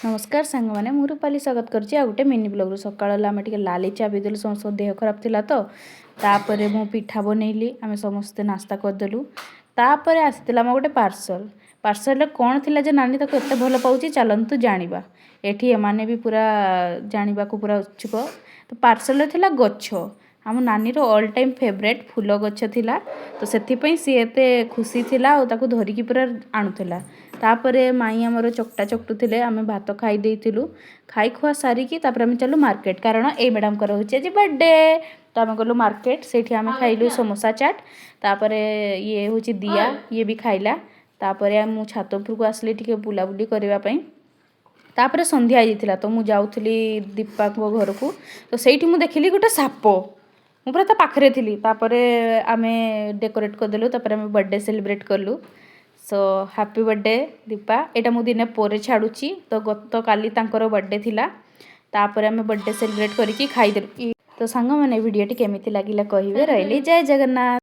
नमस्कार सांग मैंने मु रूपाली स्वागत करछि आ गोटे मिनी ब्लॉग सकाळ आम टे लाली चा पीदेलु समस्त देह खराब थिला तो तापर मु पिठा बनैली आम समस्ते नास्ता करदेलु तापर आसीला मो गोटे पार्सल पार्सल कौन थिला जे नानी ताको एते भल पाउछि चलंतु जानिबा एठी एमाने भी पूरा जानिबा को पूरा उत्सुक तो पार्सल थिला गच्छ आम नानी रो ऑल टाइम फेवरेट फूल गच्छ थिला तो सेथिपई सी एते खुशी थिला और ताको धरिकी पूरा आणुथिला तापरे माई आमर चकटा चकटुले आम भात खाई देइथिलु खाई खुआ सारिकी तापर आम चलु मार्केट कारण ए मैडम कर होछि आज बर्थडे तो आम गलु मार्केट सेठी आम खाइलु समोसा चाट तापरे ये होछि दिया ये भी खाइला तापरे मु छात उपर को आसली टिके बुलाबुली करबा पई तापरे संध्या आइथिला तो मु जाउथली दीपा को घर को तो सेठी मु देखिली गोटे साप मु पूरा ता पाखरे थिली तापरे आमे डेकोरेट करदेलु तापरे आमे बर्थडे सेलिब्रेट करलु सो हैप्पी बर्थडे दीपा एटा मु दिने पोरे छाड़ुची तो गत काली तांकर बर्थडे थिला तापरे आमे बर्थडे सेलिब्रेट करिकी खाई देलु तो सांग माने वीडियो टी केमिति लागिला कहिबे रहली जय जगन्नाथ।